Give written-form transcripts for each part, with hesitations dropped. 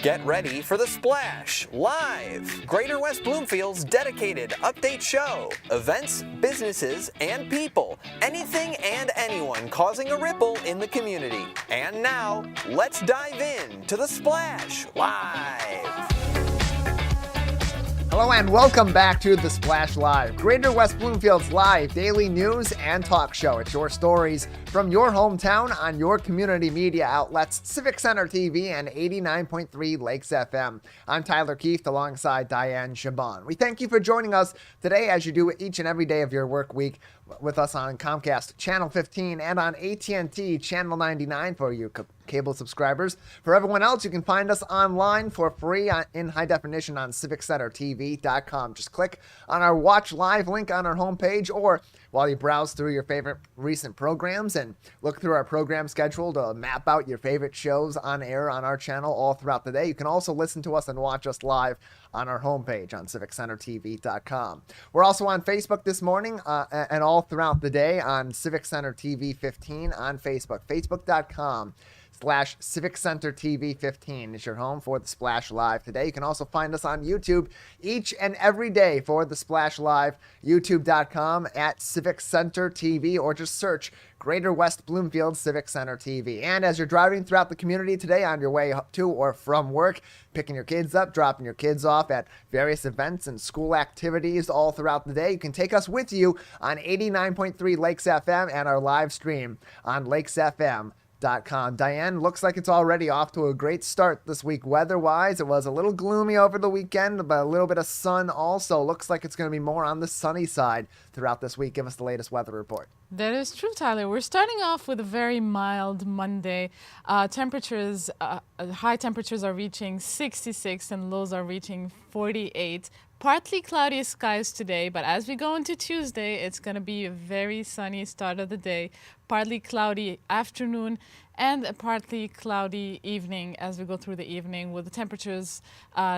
Get ready for The Splash Live, Greater West Bloomfield's dedicated update show. Events, businesses, and people. Anything and anyone causing a ripple in the community. And now, let's dive in to The Splash Live. Hello and welcome back to The Splash Live, Greater West Bloomfield's live daily news and talk show. It's your stories from your hometown on your community media outlets, Civic Center TV and 89.3 Lakes FM. I'm Tyler Kieft alongside Dayan Chaaban. We thank you for joining us today as you do each and every day of your work week with us on Comcast Channel 15 and on AT&T Channel 99 for you cable subscribers. For everyone else, you can find us online for free in high definition on CivicCenterTV.com. Just click on our Watch Live link on our homepage, or while you browse through your favorite recent programs and look through our program schedule to map out your favorite shows on air on our channel all throughout the day. You can also listen to us and watch us live on our homepage on CivicCenterTV.com. We're also on Facebook this morning and all throughout the day on Civic Center TV 15 on Facebook. Facebook.com/Civic Center TV 15 is your home for The Splash Live today. You can also find us on YouTube each and every day for The Splash Live, YouTube.com @Civic Center TV, or just search Greater West Bloomfield Civic Center TV. And as you're driving throughout the community today on your way to or from work, picking your kids up, dropping your kids off at various events and school activities all throughout the day, you can take us with you on 89.3 Lakes FM and our live stream on lakesfm.com. Dayan, looks like it's already off to a great start this week weather-wise. It was a little gloomy over the weekend, but a little bit of sun also. Looks like it's going to be more on the sunny side throughout this week. Give us the latest weather report. That is true, Tyler. We're starting off with a very mild Monday. High temperatures are reaching 66 and lows are reaching 48. Partly cloudy skies today, but as we go into Tuesday, it's going to be a very sunny start of the day. Partly cloudy afternoon and a partly cloudy evening as we go through the evening, with the temperatures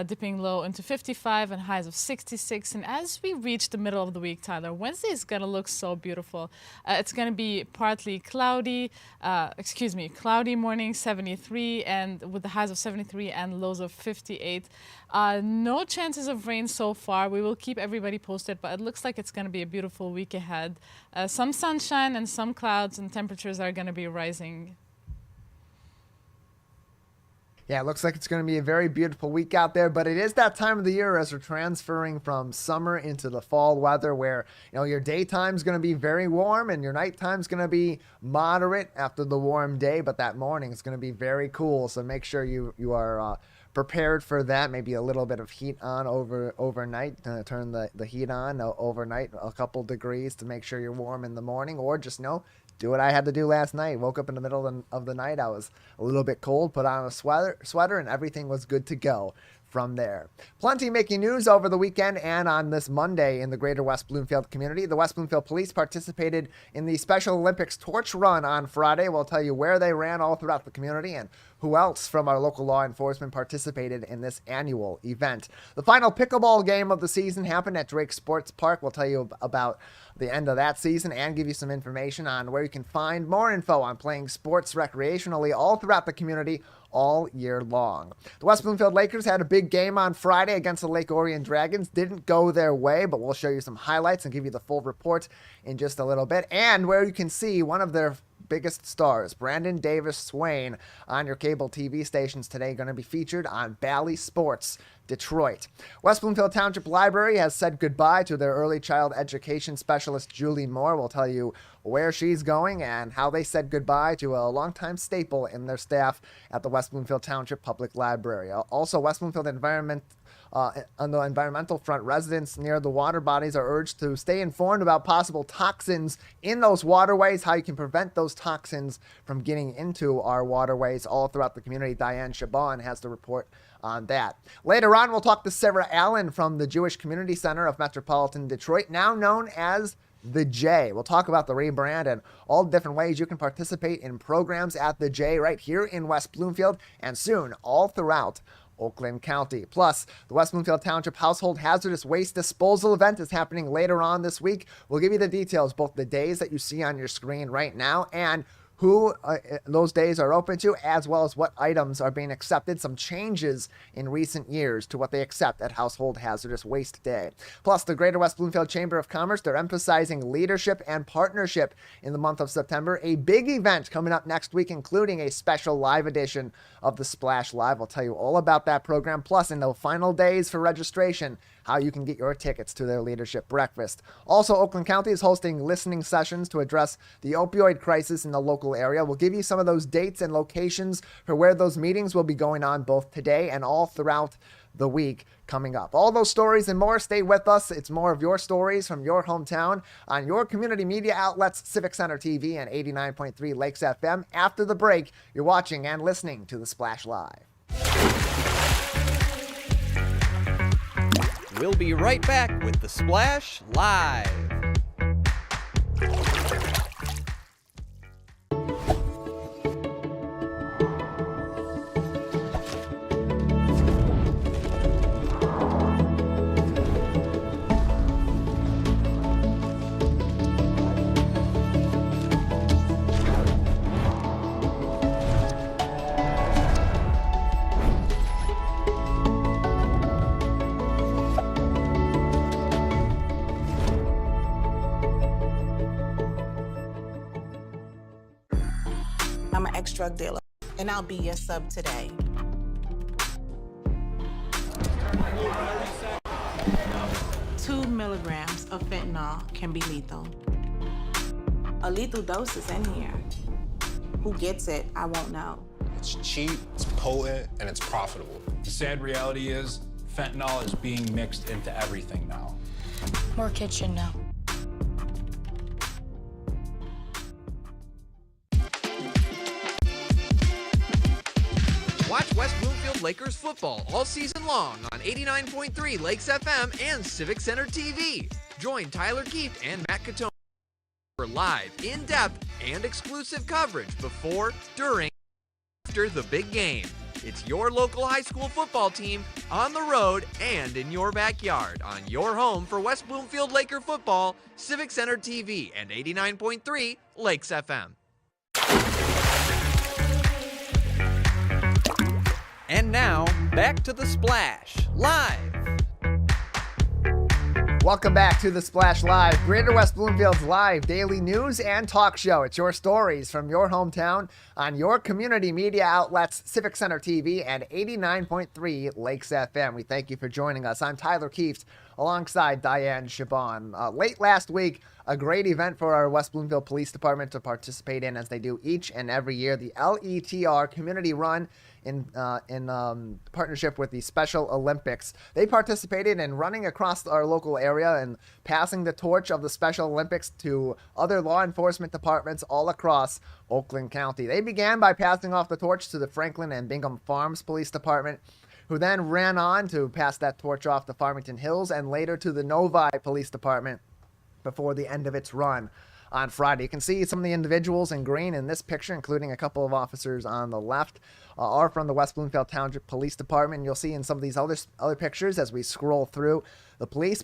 dipping low into 55 and highs of 66. And as we reach the middle of the week, Tyler, Wednesday is going to look so beautiful. It's going to be partly cloudy, cloudy morning, 73, and with the highs of 73 and lows of 58. No chances of rain so far. We will keep everybody posted, but it looks like it's going to be a beautiful week ahead. Some sunshine and some clouds, and temperatures are going to be rising. Yeah, it looks like it's going to be a very beautiful week out there, but it is that time of the year as we're transferring from summer into the fall weather where, your daytime's going to be very warm and your nighttime's going to be moderate after the warm day, but that morning is going to be very cool. So make sure you are prepared for that. Maybe a little bit of heat on overnight. Turn the heat on overnight, a couple degrees to make sure you're warm in the morning, or just do what I had to do last night. Woke up in the middle of the night. I was a little bit cold, put on a sweater, and everything was good to go from there. Plenty making news over the weekend and on this Monday in the Greater West Bloomfield community. The West Bloomfield Police participated in the Special Olympics torch run on Friday. We'll tell you where they ran all throughout the community and who else from our local law enforcement participated in this annual event. The final pickleball game of the season happened at Drake Sports Park. We'll tell you about the end of that season and give you some information on where you can find more info on playing sports recreationally all throughout the community all year long. The West Bloomfield Lakers had a big game on Friday against the Lake Orion Dragons. Didn't go their way, but we'll show you some highlights and give you the full report in just a little bit, and where you can see one of their biggest stars, Brandon Davis Swain, on your cable TV stations today, going to be featured on Bally Sports Detroit. West Bloomfield Township Library has said goodbye to their early child education specialist, Julie Moore. We'll tell you where she's going and how they said goodbye to a longtime staple in their staff at the West Bloomfield Township Public Library. Also, West Bloomfield on the environmental front, residents near the water bodies are urged to stay informed about possible toxins in those waterways, how you can prevent those toxins from getting into our waterways all throughout the community. Dayan Chaaban has the report on that. Later on, we'll talk to Sarah Allen from the Jewish Community Center of Metropolitan Detroit, now known as the J. We'll talk about the rebrand and all the different ways you can participate in programs at the J right here in West Bloomfield and soon all throughout Oakland County. Plus, the West Bloomfield Township Household Hazardous Waste Disposal event is happening later on this week. We'll give you the details, both the days that you see on your screen right now and who those days are open to, as well as what items are being accepted, some changes in recent years to what they accept at Household Hazardous Waste Day. Plus, the Greater West Bloomfield Chamber of Commerce, they're emphasizing leadership and partnership in the month of September. A big event coming up next week, including a special live edition of the Splash Live. I'll tell you all about that program. Plus, in the final days for registration, how you can get your tickets to their leadership breakfast. Also, Oakland County is hosting listening sessions to address the opioid crisis in the local area. We'll give you some of those dates and locations for where those meetings will be going on both today and all throughout the week coming up. All those stories and more, stay with us. It's more of your stories from your hometown on your community media outlets, Civic Center TV and 89.3 Lakes FM. After the break, you're watching and listening to the Splash Live. We'll be right back with the Splash Live. I'm an ex-drug dealer, and I'll be your sub today. Two milligrams of fentanyl can be lethal. A lethal dose is in here. Who gets it, I won't know. It's cheap, it's potent, and it's profitable. The sad reality is fentanyl is being mixed into everything now. More kids should know. Watch West Bloomfield Lakers football all season long on 89.3 Lakes FM and Civic Center TV. Join Tyler Kieft and Matt Catone for live, in-depth, and exclusive coverage before, during, and after the big game. It's your local high school football team on the road and in your backyard on your home for West Bloomfield Laker football, Civic Center TV and 89.3 Lakes FM. And now, back to the Splash Live. Welcome back to the Splash Live, Greater West Bloomfield's live daily news and talk show. It's your stories from your hometown on your community media outlets, Civic Center TV and 89.3 Lakes FM. We thank you for joining us. I'm Tyler Kieft alongside Dayan Chaaban. Late last week, a great event for our West Bloomfield Police Department to participate in, as they do each and every year, the LETR Community Run in partnership with the Special Olympics. They participated in running across our local area and passing the torch of the Special Olympics to other law enforcement departments all across Oakland County. They began by passing off the torch to the Franklin and Bingham Farms Police Department, who then ran on to pass that torch off to Farmington Hills and later to the Novi Police Department before the end of its run on Friday. You can see some of the individuals in green in this picture, including a couple of officers on the left, are from the West Bloomfield Township Police Department. And you'll see in some of these other pictures as we scroll through, the police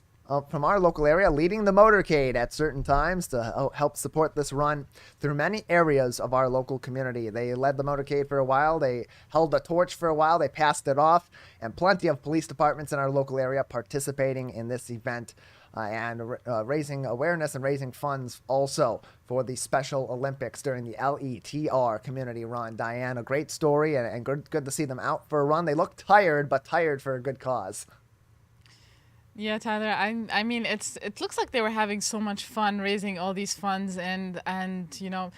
from our local area leading the motorcade at certain times to help support this run through many areas of our local community. They led the motorcade for a while, they held the torch for a while, they passed it off, and plenty of police departments in our local area participating in this event and raising awareness and raising funds also for the Special Olympics during the LETR Community Run. Diane, a great story and good to see them out for a run. They look tired, but tired for a good cause. Yeah, Tyler, I mean, it looks like they were having so much fun raising all these funds and you know,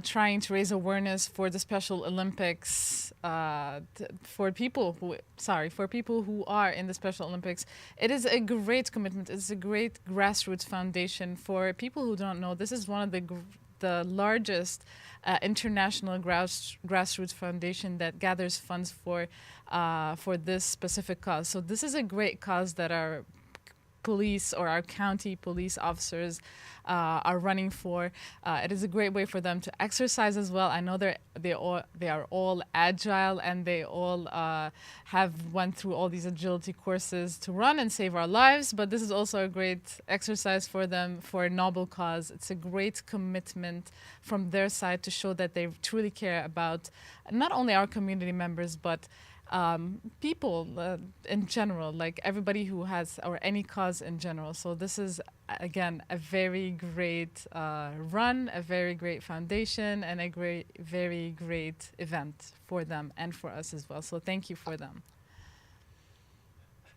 trying to raise awareness for the Special Olympics for people who are in the Special Olympics. It is a great commitment. It's a great grassroots foundation. For people who don't know, this is one of the largest international grassroots foundation that gathers funds for this specific cause. So this is a great cause that our police or our county police officers are running for. It is a great way for them to exercise as well. I know they are all agile, and they all have went through all these agility courses to run and save our lives, but this is also a great exercise for them for a noble cause. It's a great commitment from their side to show that they truly care about not only our community members, but people in general, like everybody who has, or any cause in general. So this is, again, a very great run, a very great foundation, and a very great event for them and for us as well. So thank you for them.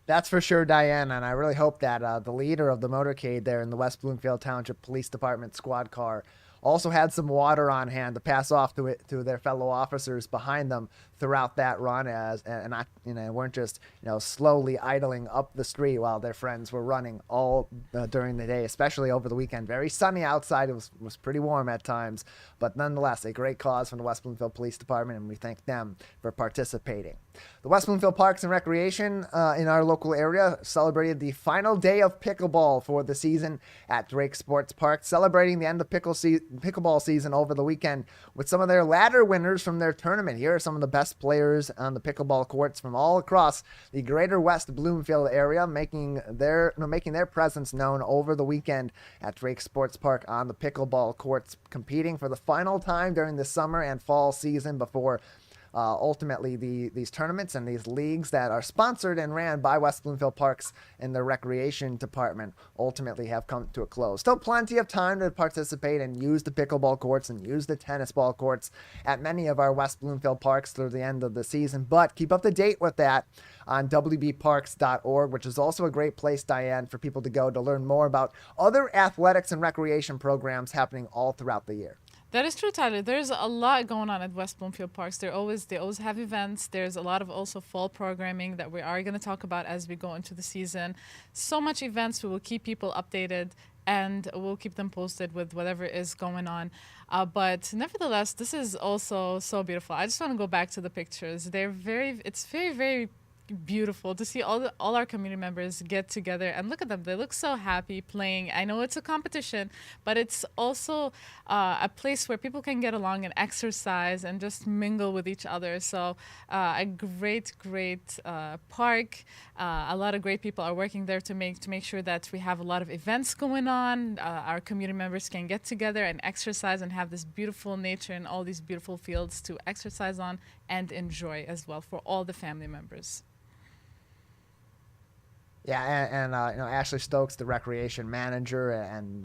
That's for sure, Dayan, and I really hope that the leader of the motorcade there in the West Bloomfield Township Police Department squad car also had some water on hand to pass off to their fellow officers behind them throughout that run, weren't just slowly idling up the street while their friends were running all during the day, especially over the weekend. Very sunny outside. It was pretty warm at times, but nonetheless a great cause from the West Bloomfield Police Department, and we thank them for participating. The West Bloomfield Parks and Recreation in our local area celebrated the final day of pickleball for the season at Drake Sports Park, celebrating the end of pickleball season over the weekend with some of their ladder winners from their tournament. Here are some of the best players on the pickleball courts from all across the greater West Bloomfield area, making their presence known over the weekend at Drake Sports Park on the pickleball courts, competing for the final time during the summer and fall season before ultimately these tournaments and these leagues that are sponsored and ran by West Bloomfield Parks and the Recreation Department ultimately have come to a close. Still plenty of time to participate and use the pickleball courts and use the tennis ball courts at many of our West Bloomfield Parks through the end of the season, but keep up to date with that on wbparks.org, which is also a great place, Dayan, for people to go to learn more about other athletics and recreation programs happening all throughout the year. That is true, Tyler. There's a lot going on at West Bloomfield Parks. They always have events. There's a lot of also fall programming that we are going to talk about as we go into the season. So much events. We will keep people updated, and we'll keep them posted with whatever is going on. But nevertheless, this is also so beautiful. I just want to go back to the pictures. It's very beautiful to see all our community members get together, and look at them. They look so happy playing. I know it's a competition, but it's also a place where people can get along and exercise and just mingle with each other. So a great park. A lot of great people are working there to make sure that we have a lot of events going on. Our community members can get together and exercise and have this beautiful nature and all these beautiful fields to exercise on and enjoy as well for all the family members. Yeah, and Ashley Stokes, the recreation manager, and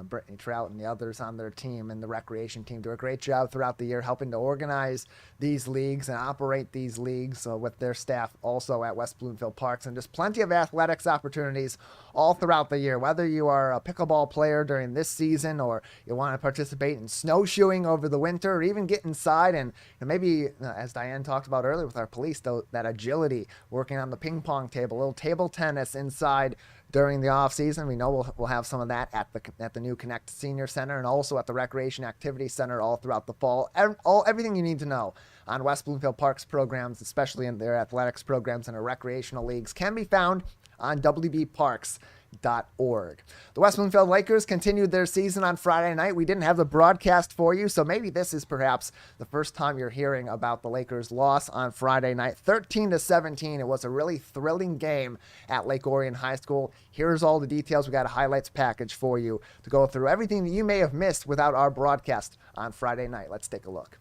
Brittany Trout and the others on their team and the recreation team do a great job throughout the year helping to organize these leagues and operate these leagues with their staff also at West Bloomfield Parks, and just plenty of athletics opportunities all throughout the year. Whether you are a pickleball player during this season, or you want to participate in snowshoeing over the winter, or even get inside and maybe, as Dayan talked about earlier with our police, that agility, working on the ping pong table, a little table tennis inside during the off season. We know we'll have some of that at the new Connect Senior Center and also at the Recreation Activity Center all throughout the fall. Everything you need to know on West Bloomfield Parks programs, especially in their athletics programs and their recreational leagues, can be found on wbparks.org. The West Bloomfield Lakers continued their season on Friday night. We didn't have the broadcast for you, so maybe this is perhaps the first time you're hearing about the Lakers' loss on Friday night, 13-17. It was a really thrilling game at Lake Orion High School. Here's all the details. We got a highlights package for you to go through everything that you may have missed without our broadcast on Friday night. Let's take a look.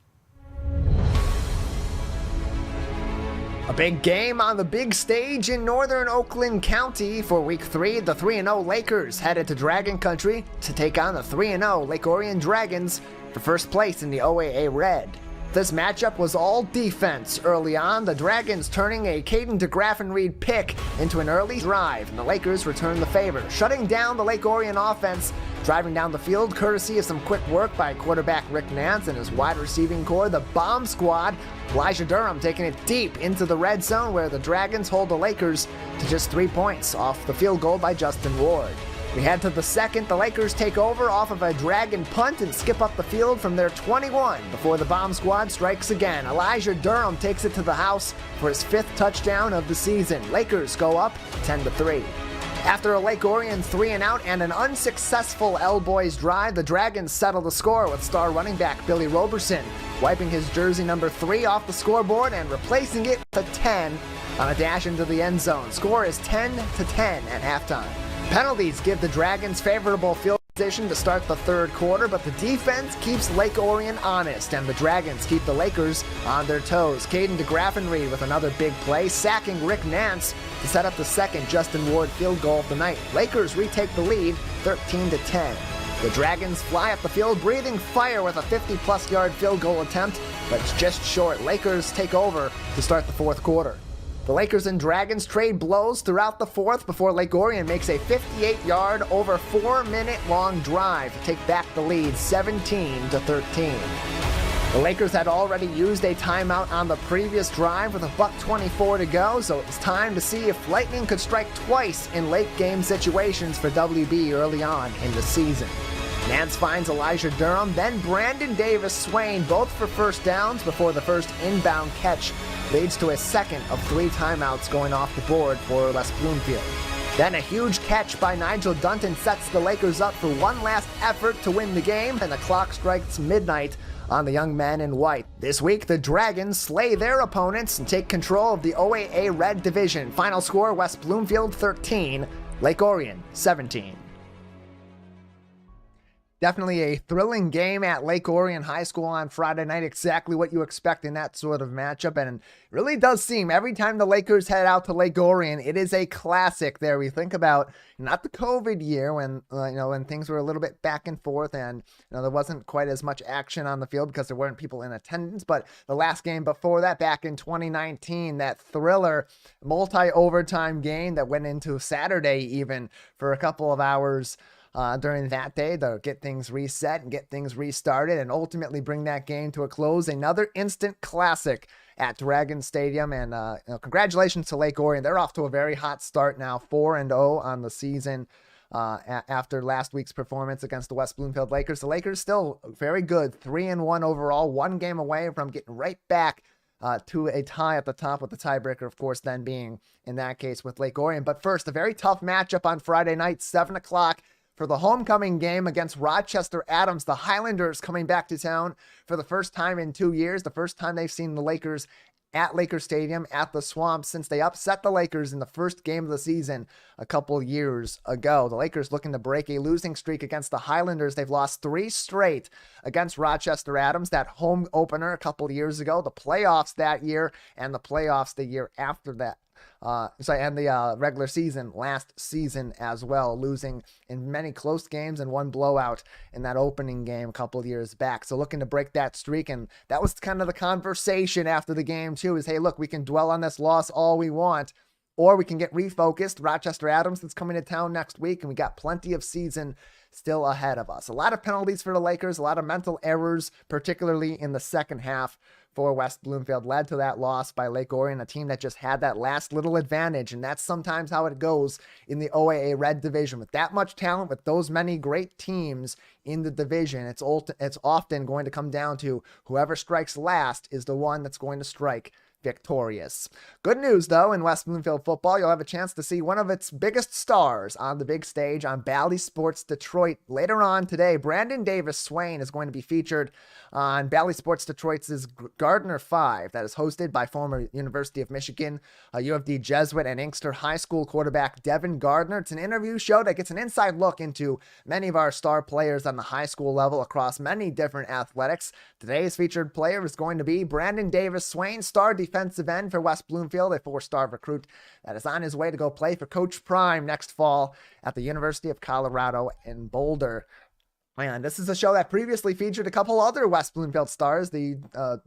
A big game on the big stage in northern Oakland County for Week 3. The 3-0 Lakers headed to Dragon Country to take on the 3-0 Lake Orion Dragons for first place in the OAA Red. This matchup was all defense early on, the Dragons turning a Caden DeGraffenreid pick into an early drive, and the Lakers returned the favor, shutting down the Lake Orion offense, driving down the field courtesy of some quick work by quarterback Rick Nance and his wide receiving core, the Bomb Squad. Elijah Durham taking it deep into the red zone where the Dragons hold the Lakers to just 3 points off the field goal by Justin Ward. We head to the second. The Lakers take over off of a Dragon punt and skip up the field from their 21 before the Bomb Squad strikes again. Elijah Durham takes it to the house for his 5th touchdown of the season. Lakers go up 10-3. After a Lake Orion 3-and-out and an unsuccessful L Boys drive, the Dragons settle the score with star running back Billy Roberson wiping his jersey number 3 off the scoreboard and replacing it with a 10 on a dash into the end zone. Score is 10-10 at halftime. Penalties give the Dragons favorable field position to start the third quarter, but the defense keeps Lake Orion honest, and the Dragons keep the Lakers on their toes. Caden DeGraffenreid with another big play, sacking Rick Nance to set up the second Justin Ward field goal of the night. Lakers retake the lead 13-10. The Dragons fly up the field, breathing fire with a 50-plus yard field goal attempt, but it's just short. Lakers take over to start the fourth quarter. The Lakers and Dragons trade blows throughout the fourth before Lake Orion makes a 58-yard, over 4-minute long drive to take back the lead 17-13. The Lakers had already used a timeout on the previous drive with $1:24 to go, so it was time to see if lightning could strike twice in late game situations for WB early on in the season. Nance finds Elijah Durham, then Brandon Davis Swain, both for first downs before the first inbound catch leads to a second of 3 timeouts going off the board for West Bloomfield. Then a huge catch by Nigel Dunton sets the Lakers up for one last effort to win the game, and the clock strikes midnight on the young men in white. This week, the Dragons slay their opponents and take control of the OAA Red Division. Final score, West Bloomfield 13, Lake Orion 17. Definitely a thrilling game at Lake Orion High School on Friday night. Exactly what you expect in that sort of matchup. And it really does seem every time the Lakers head out to Lake Orion, it is a classic there. We think about not the COVID year when, when things were a little bit back and forth and, there wasn't quite as much action on the field because there weren't people in attendance. But the last game before that, back in 2019, that thriller multi-overtime game that went into Saturday even for a couple of hours during that day to get things reset and get things restarted and ultimately bring that game to a close. Another instant classic at Dragon Stadium. And congratulations to Lake Orion. They're off to a very hot start now, 4-0 on the season after last week's performance against the West Bloomfield Lakers. The Lakers still very good, 3-1 overall, 1 game away from getting right back to a tie at the top, with the tiebreaker, of course, then being, in that case, with Lake Orion. But first, a very tough matchup on Friday night, 7 o'clock. For the homecoming game against Rochester Adams. The Highlanders coming back to town for the first time in 2 years, the first time they've seen the Lakers at Laker Stadium at the Swamp since they upset the Lakers in the first game of the season a couple years ago. The Lakers looking to break a losing streak against the Highlanders. They've lost 3 straight against Rochester Adams, that home opener a couple years ago, the playoffs that year, and the playoffs the year after that. And the regular season last season as well, losing in many close games and 1 blowout in that opening game a couple of years back. So looking to break that streak, and that was kind of the conversation after the game too, is, hey, look, we can dwell on this loss all we want, or we can get refocused. Rochester Adams that's coming to town next week, and we got plenty of season still ahead of us. A lot of penalties for the Lakers, a lot of mental errors, particularly in the second half for West Bloomfield, led to that loss by Lake Orion, a team that just had that last little advantage, and that's sometimes how it goes in the OAA Red Division. With that much talent, with those many great teams in the division, it's often going to come down to whoever strikes last is the one that's going to strike victorious. Good news, though, in West Bloomfield football, you'll have a chance to see one of its biggest stars on the big stage on Bally Sports Detroit. Later on today, Brandon Davis Swain is going to be featured on Bally Sports Detroit's Gardner 5, that is hosted by former University of Michigan, U of D Jesuit, and Inkster High School quarterback Devin Gardner. It's an interview show that gets an inside look into many of our star players on the high school level across many different athletics. Today's featured player is going to be Brandon Davis Swain, star defensive end for West Bloomfield, a 4-star recruit that is on his way to go play for Coach Prime next fall at the University of Colorado in Boulder. And this is a show that previously featured a couple other West Bloomfield stars, the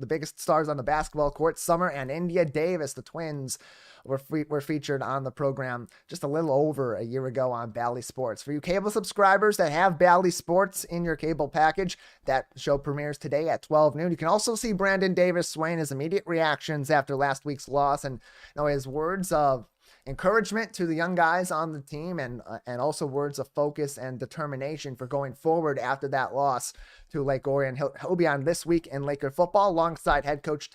biggest stars on the basketball court. Summer and India Davis, the twins, were featured on the program just a little over a year ago on Bally Sports. For you cable subscribers that have Bally Sports in your cable package, that show premieres today at 12 noon. You can also see Brandon Davis Swain, his immediate reactions after last week's loss, and his words of encouragement to the young guys on the team, and also words of focus and determination for going forward after that loss to Lake Orion. He'll be on This Week in Laker Football alongside head coach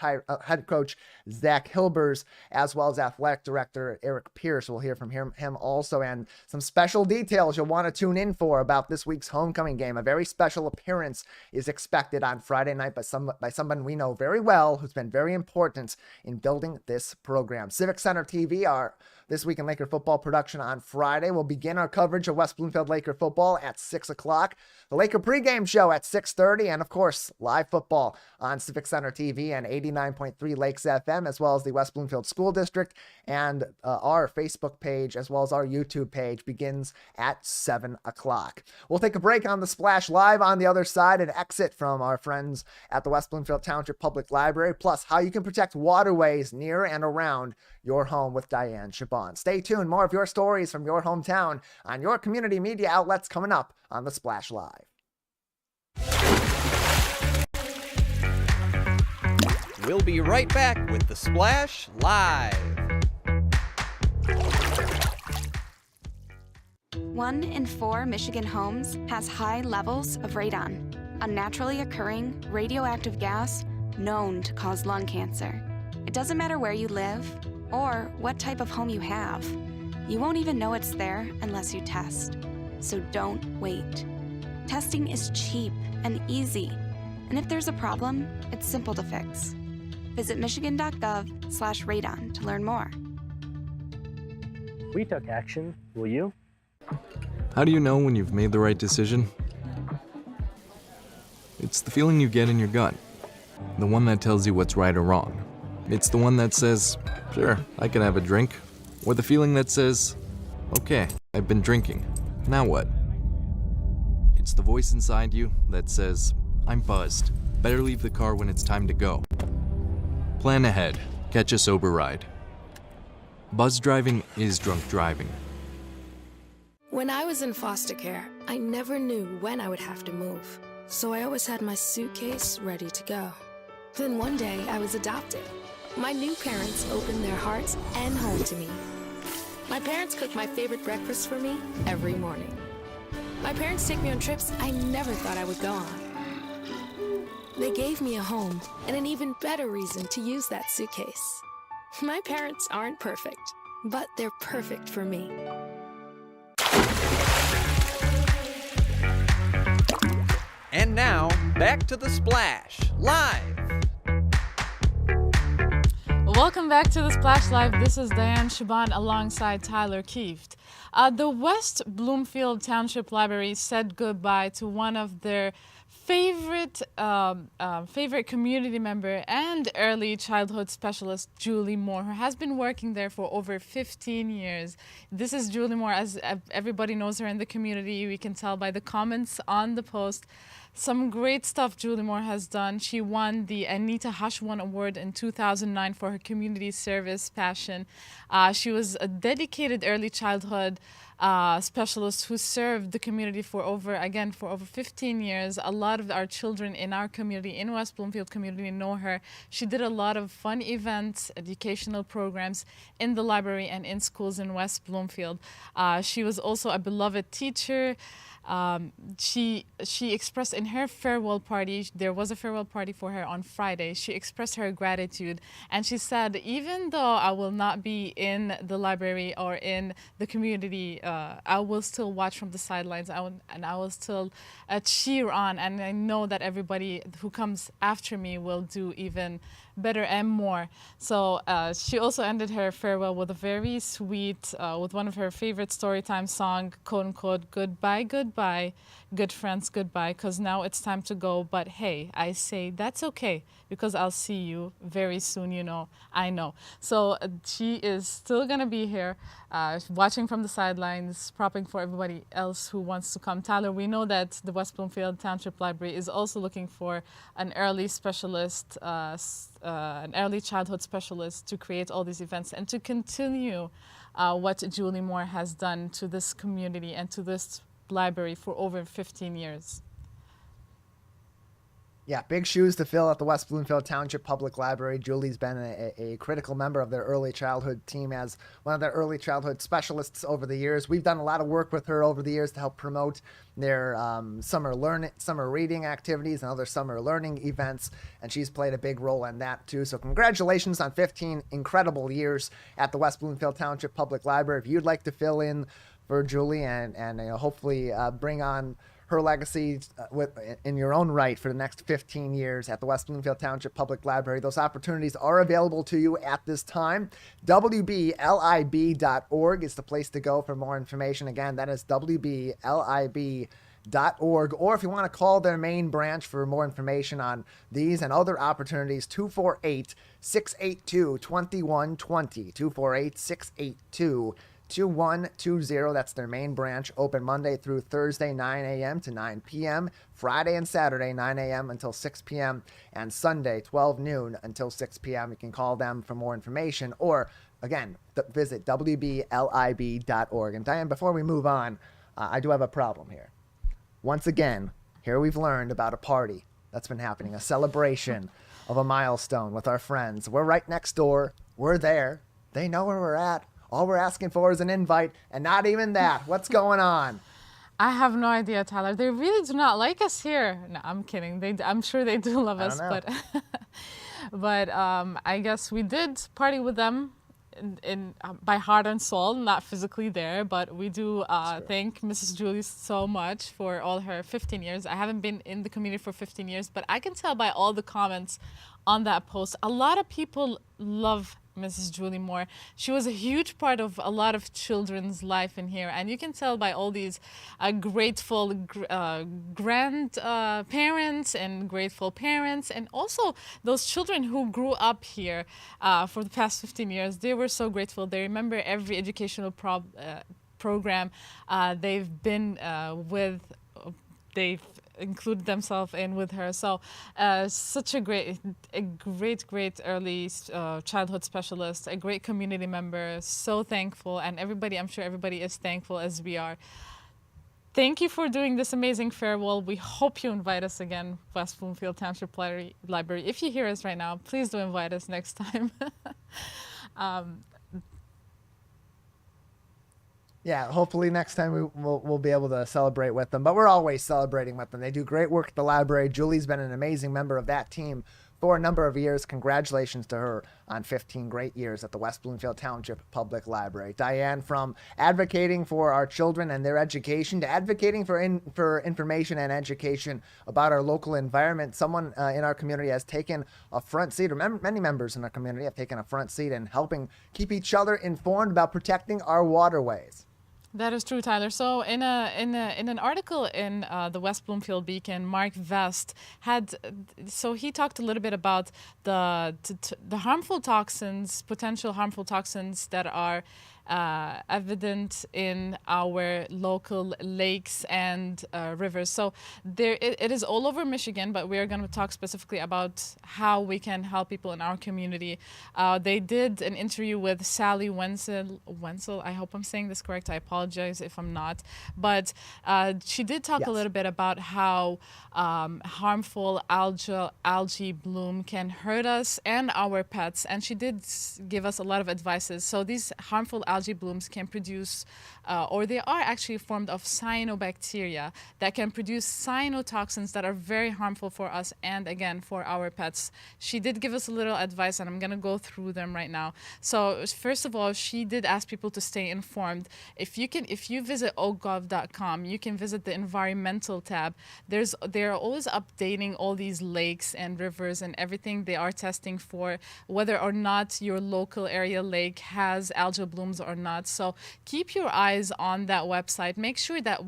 Zach Hilbers, as well as athletic director Eric Pierce. We'll hear from him also, and some special details you'll want to tune in for about this week's homecoming game. A very special appearance is expected on Friday night by someone we know very well, who's been very important in building this program. Civic Center TV, our This Week in Laker Football production on Friday. We'll begin our coverage of West Bloomfield Laker football at 6 o'clock. The Laker pregame show at 6:30, and of course, live football on Civic Center TV and 89.3 Lakes FM, as well as the West Bloomfield School District, and our Facebook page, as well as our YouTube page, begins at 7 o'clock. We'll take a break on the Splash Live on the other side, and exit from our friends at the West Bloomfield Township Public Library, plus how you can protect waterways near and around your home with Dayan Chaaban. Stay tuned. More of your stories from your hometown on your community media outlets coming up on the Splash Live. We'll be right back with the Splash Live. 1 in 4 Michigan homes has high levels of radon, a naturally occurring radioactive gas known to cause lung cancer. It doesn't matter where you live or what type of home you have. You won't even know it's there unless you test. So don't wait. Testing is cheap and easy, and if there's a problem, it's simple to fix. Visit michigan.gov/radon to learn more. We took action. Will you? How do you know when you've made the right decision? It's the feeling you get in your gut. The one that tells you what's right or wrong. It's the one that says, sure, I can have a drink. Or the feeling that says, okay, I've been drinking. Now what? It's the voice inside you that says, I'm buzzed. Better leave the car when it's time to go. Plan ahead. Catch a sober ride. Buzz driving is drunk driving. When I was in foster care, I never knew when I would have to move. So I always had my suitcase ready to go. Then one day I was adopted. My new parents opened their hearts and home to me. My parents cook my favorite breakfast for me every morning. My parents take me on trips I never thought I would go on. They gave me a home and an even better reason to use that suitcase. My parents aren't perfect, but they're perfect for me. And now, back to the Splash Live. Welcome back to the Splash Live. This is Dayan Chaaban alongside Tyler Kieft. The West Bloomfield Township Library said goodbye to one of their favorite community member and early childhood specialist, Julie Moore, who has been working there for over 15 years. This is Julie Moore, as everybody knows her in the community. We can tell by the comments on the post. Some great stuff Julie Moore has done. She won the Anita Hashwan Award in 2009 for her community service passion. She was a dedicated early childhood specialist who served the community for over 15 years. A lot of our children in our community, in West Bloomfield community, know her. She did a lot of fun events, educational programs in the library and in schools in West Bloomfield. She was also a beloved teacher. She expressed in her farewell party, there was a farewell party for her on Friday, she expressed her gratitude, and she said, even though I will not be in the library or in the community, I will still watch from the sidelines, I will still cheer on, and I know that everybody who comes after me will do even better and more. So she also ended her farewell with a very sweet, with one of her favorite storytime song, quote unquote, goodbye, goodbye, good friends, goodbye, because now it's time to go. But hey, I say that's okay, because I'll see you very soon, you know, I know. So she is still gonna be here, watching from the sidelines, propping for everybody else who wants to come. Tyler, we know that the West Bloomfield Township Library is also looking for an early specialist, an early childhood specialist to create all these events and to continue what Julie Moore has done to this community and to this library for over 15 years. Yeah, big shoes to fill at the West Bloomfield Township Public Library. Julie's been a critical member of their early childhood team as one of their early childhood specialists over the years. We've done a lot of work with her over the years to help promote their summer reading activities and other summer learning events, and she's played a big role in that too. So congratulations on 15 incredible years at the West Bloomfield Township Public Library. If you'd like to fill in for Julie and hopefully bring on her legacy in your own right for the next 15 years at the West Bloomfield Township Public Library, those opportunities are available to you at this time. WBLIB.org is the place to go for more information. Again, that is WBLIB.org. Or if you want to call their main branch for more information on these and other opportunities, 248-682-2120. 248-682-2120. 2120. That's their main branch, open Monday through Thursday, 9 a.m. to 9 p.m., Friday and Saturday, 9 a.m. until 6 p.m., and Sunday, 12 noon until 6 p.m. You can call them for more information, or, again, visit WBLIB.org. And Diane, before we move on, I do have a problem here. Once again, here we've learned about a party that's been happening, a celebration of a milestone with our friends. We're right next door. We're there. They know where we're at. All we're asking for is an invite, and not even that. What's going on? I have no idea, Tyler. They really do not like us here. No, I'm kidding. I'm sure they do love us, but I guess we did party with them by heart and soul, not physically there, but we do thank Mrs. Julie so much for all her 15 years. I haven't been in the community for 15 years, but I can tell by all the comments on that post, a lot of people love Mrs. Julie Moore. She was a huge part of a lot of children's life in here, and you can tell by all these grateful grandparents and grateful parents, and also those children who grew up here for the past 15 years. They were so grateful. They remember every educational program they've been with. They've included themselves in with her. So such a great early childhood specialist, a great community member, so thankful, and everybody, I'm sure everybody is thankful as we are. Thank you for doing this amazing farewell. We hope you invite us again, West Bloomfield Township Library. If you hear us right now, please do invite us next time. Yeah, hopefully next time we'll be able to celebrate with them. But we're always celebrating with them. They do great work at the library. Julie's been an amazing member of that team for a number of years. Congratulations to her on 15 great years at the West Bloomfield Township Public Library. Diane, from advocating for our children and their education to advocating for information and education about our local environment, someone in our community has taken a front seat, or many members in our community have taken a front seat in helping keep each other informed about protecting our waterways. That is true, Tyler. So in an article in the West Bloomfield Beacon, Mark Vest he talked a little bit about the harmful toxins, potential harmful toxins that are evident in our local lakes and rivers. So it is all over Michigan, but we are going to talk specifically about how we can help people in our community. They did an interview with Sally Wenzel. I hope I'm saying this correct. I apologize if I'm not. But she did talk a little bit about how harmful algae bloom can hurt us and our pets. And she did give us a lot of advices. So these harmful algae blooms can produce, or they are actually formed of cyanobacteria that can produce cyanotoxins that are very harmful for us and, again, for our pets. She did give us a little advice, and I'm going to go through them right now. So first of all, she did ask people to stay informed. If you visit oakgov.com, you can visit the environmental tab. They are always updating all these lakes and rivers and everything. They are testing for whether or not your local area lake has algae blooms or not. So keep your eyes on that website. Make sure that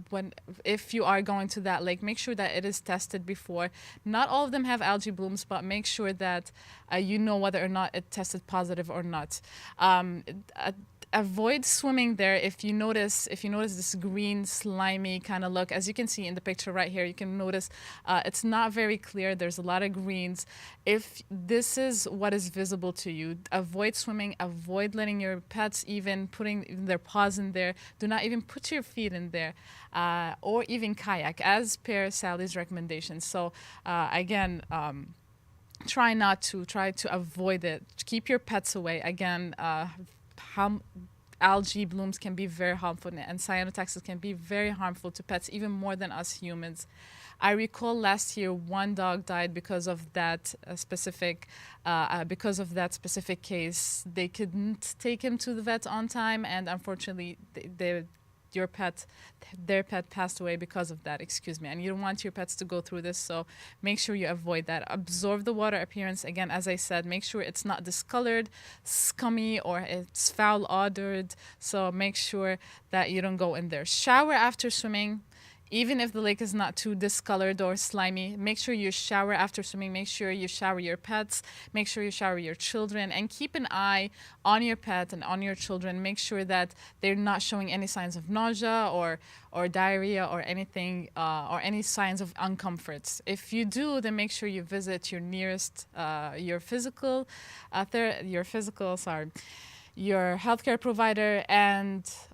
if you are going to that lake, make sure that it is tested before. Not all of them have algae blooms, but make sure that you know whether or not it tested positive or not. avoid swimming there if you notice this green slimy kind of look. As you can see in the picture right here, you can notice it's not very clear. There's a lot of greens. If this is what is visible to you, avoid swimming. Avoid letting your pets even putting their paws in there. Do not even put your feet in there, or even kayak, as per Sally's recommendations. So again, try to avoid it. Keep your pets away. Again, algae blooms can be very harmful, and cyanotoxins can be very harmful to pets, even more than us humans. I recall last year one dog died because of that specific case. They couldn't take him to the vet on time, and unfortunately, their pet passed away because of that. Excuse me. And you don't want your pets to go through this, so make sure you avoid that. Observe the water appearance. Again, as I said, make sure it's not discolored, scummy, or it's foul odored. So make sure that you don't go in there. Shower after swimming. Even if the lake is not too discolored or slimy, make sure you shower after swimming. Make sure you shower your pets. Make sure you shower your children. And keep an eye on your pet and on your children. Make sure that they're not showing any signs of nausea or diarrhea or anything, or any signs of uncomforts. If you do, then make sure you visit your nearest, your healthcare provider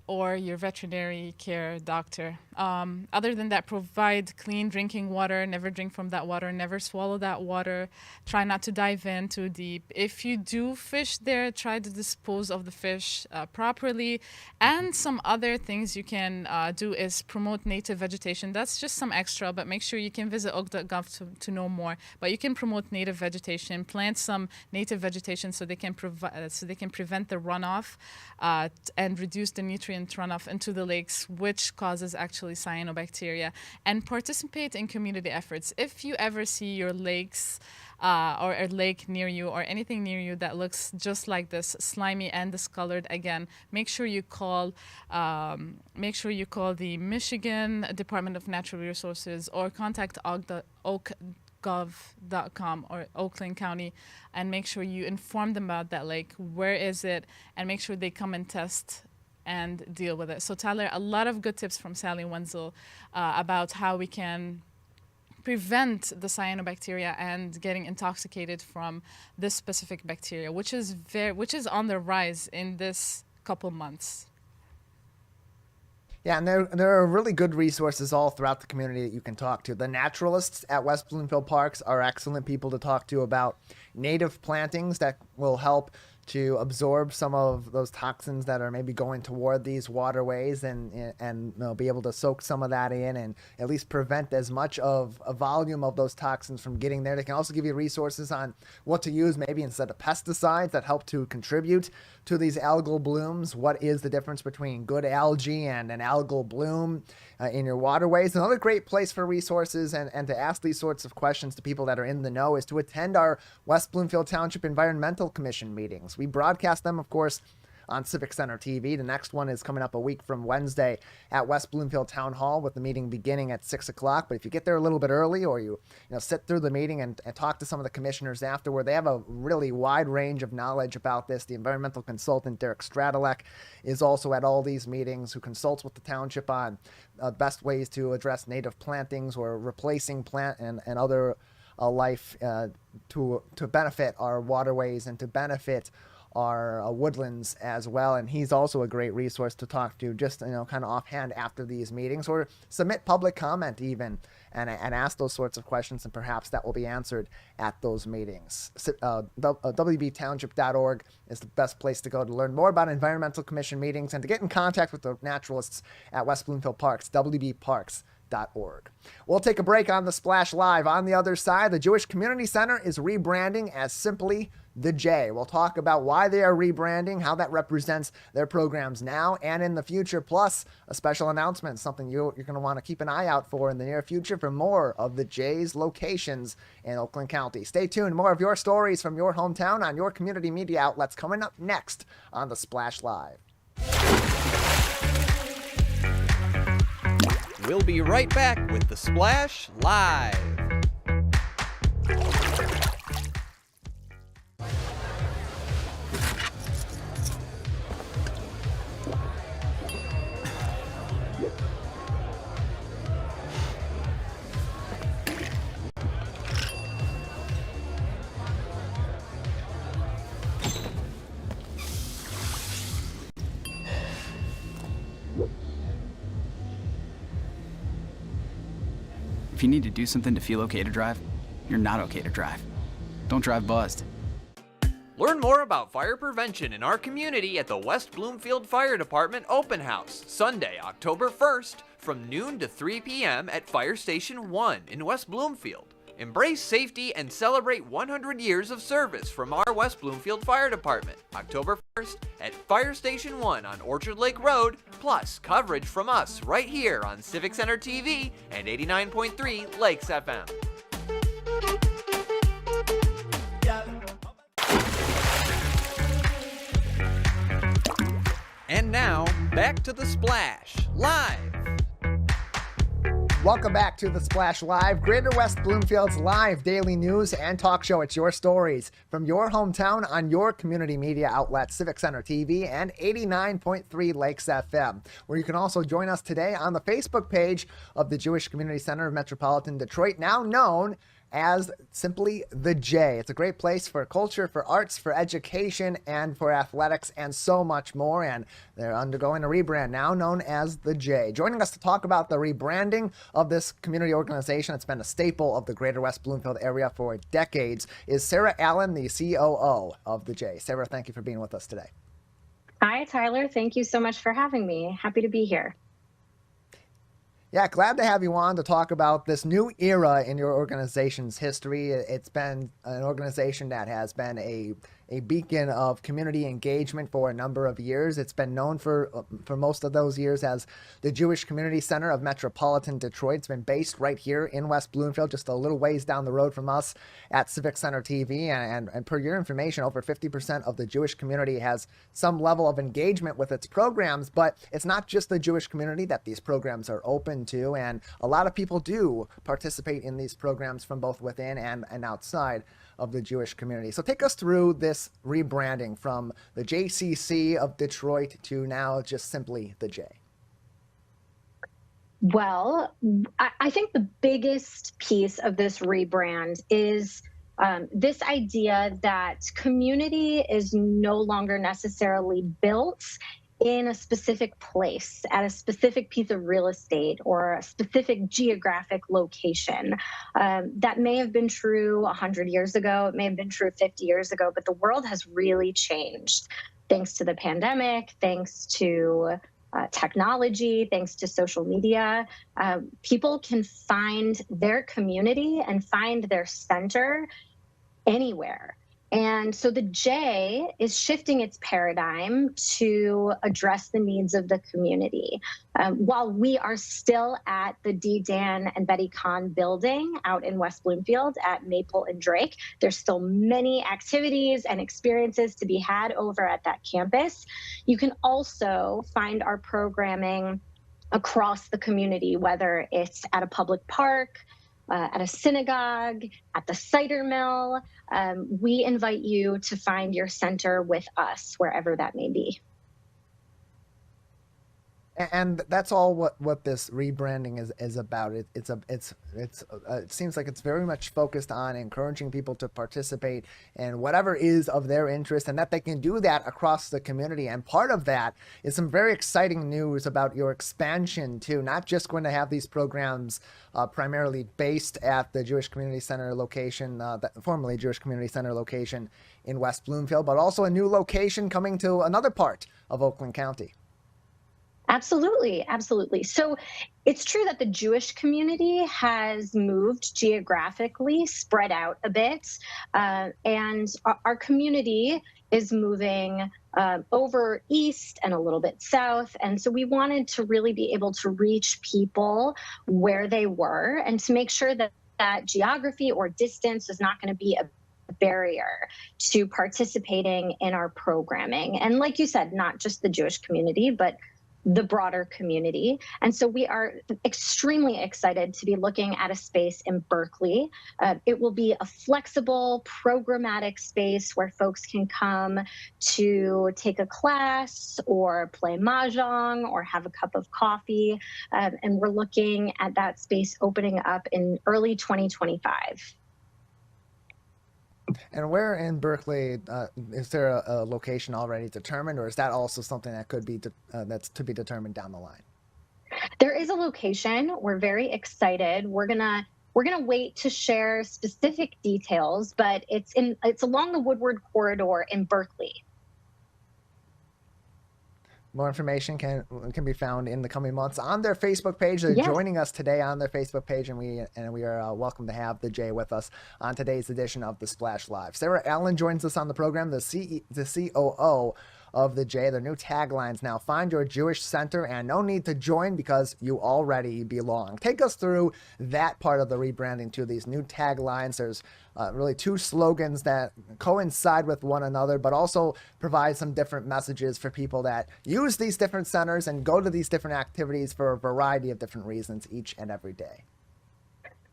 or your veterinary care doctor. Other than that, provide clean drinking water. Never drink from that water. Never swallow that water. Try not to dive in too deep. If you do fish there, try to dispose of the fish properly. And some other things you can do is promote native vegetation. That's just some extra, but make sure you can visit oak.gov to know more. But you can promote native vegetation, plant some native vegetation so they can prevent the runoff and reduce the nutrient runoff into the lakes, which causes actually cyanobacteria. And participate in community efforts. If you ever see your lakes or a lake near you or anything near you that looks just like this, slimy and discolored, again, make sure you call the Michigan Department of Natural Resources or contact oak.gov.com or Oakland County, and make sure you inform them about that lake. Where is it? And make sure they come and test and deal with it. So Tyler, a lot of good tips from Sally Wenzel about how we can prevent the cyanobacteria and getting intoxicated from this specific bacteria, which is on the rise in this couple months. Yeah, and there are really good resources all throughout the community that you can talk to. The naturalists at West Bloomfield Parks are excellent people to talk to about native plantings that will help to absorb some of those toxins that are maybe going toward these waterways and be able to soak some of that in and at least prevent as much of a volume of those toxins from getting there. They can also give you resources on what to use maybe instead of pesticides that help to contribute to these algal blooms. What is the difference between good algae and an algal bloom in your waterways? Another great place for resources and to ask these sorts of questions to people that are in the know is to attend our West Bloomfield Township Environmental Commission meetings. We broadcast them, of course, on Civic Center TV. The next one is coming up a week from Wednesday at West Bloomfield Town Hall, with the meeting beginning at 6 o'clock. But if you get there a little bit early, or you sit through the meeting and talk to some of the commissioners afterward, they have a really wide range of knowledge about this. The environmental consultant, Derek Stradilek, is also at all these meetings, who consults with the township on best ways to address native plantings or replacing plant and other life to benefit our waterways and to benefit our woodlands as well. And he's also a great resource to talk to just kind of offhand after these meetings, or submit public comment even and ask those sorts of questions, and perhaps that will be answered at those meetings. WBTownship.org is the best place to go to learn more about environmental commission meetings and to get in contact with the naturalists at West Bloomfield Parks, WBParks.org. We'll take a break on the Splash Live. On the other side, the Jewish Community Center is rebranding as simply the J. We'll talk about why they are rebranding, how that represents their programs now and in the future, plus a special announcement, something you're going to want to keep an eye out for in the near future for more of the J's locations in Oakland County. Stay tuned. More of your stories from your hometown on your community media outlets coming up next on the Splash Live. We'll be right back with the Splash Live. If you need to do something to feel okay to drive, you're not okay to drive. Don't drive buzzed. Learn more about fire prevention in our community at the West Bloomfield Fire Department Open House, Sunday, October 1st, from noon to 3 p.m. at Fire Station 1 in West Bloomfield. Embrace safety and celebrate 100 years of service from our West Bloomfield Fire Department, October 1st at Fire Station 1 on Orchard Lake Road, plus coverage from us right here on Civic Center TV and 89.3 Lakes FM. And now, back to The Splash, live. Welcome back to The Splash Live, Greater West Bloomfield's live daily news and talk show. It's your stories from your hometown on your community media outlet, Civic Center TV and 89.3 Lakes FM, where you can also join us today on the Facebook page of the Jewish Community Center of Metropolitan Detroit, now known as simply the J. It's a great place for culture, for arts, for education, and for athletics, and so much more. And they're undergoing a rebrand, now known as the J. Joining us to talk about the rebranding of this community organization, it's been a staple of the Greater West Bloomfield area for decades, is Sarah Allen, the COO of the J. Sarah, thank you for being with us today. Hi, Tyler. Thank you so much for having me. Happy to be here. Yeah, glad to have you on to talk about this new era in your organization's history. It's been an organization that has been a beacon of community engagement for a number of years. It's been known for most of those years as the Jewish Community Center of Metropolitan Detroit. It's been based right here in West Bloomfield, just a little ways down the road from us at Civic Center TV. And per your information, over 50% of the Jewish community has some level of engagement with its programs. But it's not just the Jewish community that these programs are open to. And a lot of people do participate in these programs from both within and outside of the Jewish community. So take us through this rebranding from the JCC of Detroit to now just simply the J. Well, I think the biggest piece of this rebrand is this idea that community is no longer necessarily built in a specific place, at a specific piece of real estate or a specific geographic location. That may have been true 100 years ago, it may have been true 50 years ago, but the world has really changed thanks to the pandemic, thanks to technology, thanks to social media. People can find their community and find their center anywhere. And so the J is shifting its paradigm to address the needs of the community. While we are still at the D. Dan and Betty Kahn building out in West Bloomfield at Maple and Drake, there's still many activities and experiences to be had over at that campus. You can also find our programming across the community, whether it's at a public park, at a synagogue, at the cider mill. We invite you to find your center with us, wherever that may be. And that's all what this rebranding is about. It seems like it's very much focused on encouraging people to participate in whatever is of their interest, and that they can do that across the community. And part of that is some very exciting news about your expansion too. Not just going to have these programs primarily based at the Jewish Community Center location, formerly Jewish Community Center location in West Bloomfield, but also a new location coming to another part of Oakland County. Absolutely, absolutely. So it's true that the Jewish community has moved geographically, spread out a bit, and our community is moving over east and a little bit south. And so we wanted to really be able to reach people where they were and to make sure that that geography or distance is not going to be a barrier to participating in our programming. And like you said, not just the Jewish community, but the broader community. And so we are extremely excited to be looking at a space in Berkeley. It will be a flexible, programmatic space where folks can come to take a class or play mahjong or have a cup of coffee. And we're looking at that space opening up in early 2025. And where in Berkeley is there a location already determined, or is that also something that could be that's to be determined down the line? There is a location. We're very excited. We're gonna wait to share specific details, but it's along the Woodward corridor in Berkeley. More information can be found in the coming months on their Facebook page. They're Yes. joining us today on their Facebook page, and we are welcome to have the J with us on today's edition of the Splash Live. Sarah Allen joins us on the program, the COO of the J. Their new taglines now: find your Jewish center and no need to join because you already belong. Take us through that part of the rebranding to these new taglines. There's really two slogans that coincide with one another, but also provide some different messages for people that use these different centers and go to these different activities for a variety of different reasons each and every day.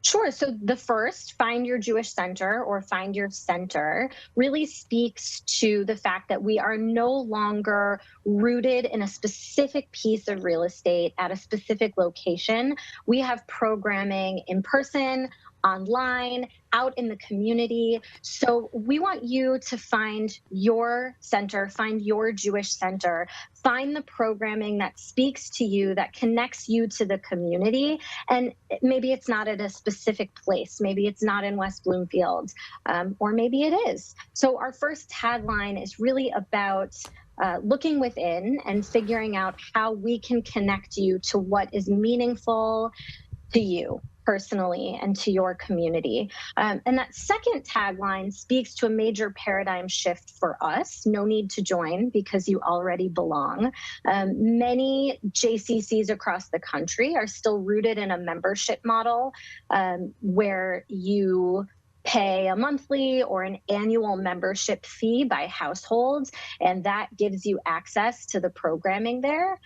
Sure. So the first, find your Jewish center or find your center, really speaks to the fact that we are no longer rooted in a specific piece of real estate at a specific location. We have programming in person, online, out in the community. So we want you to find your center, find your Jewish center, find the programming that speaks to you, that connects you to the community. And maybe it's not at a specific place. Maybe it's not in West Bloomfield, or maybe it is. So our first tagline is really about looking within and figuring out how we can connect you to what is meaningful to you personally and to your community. And that second tagline speaks to a major paradigm shift for us: no need to join because you already belong. Many JCCs across the country are still rooted in a membership model where you pay a monthly or an annual membership fee by households, and that gives you access to the programming there,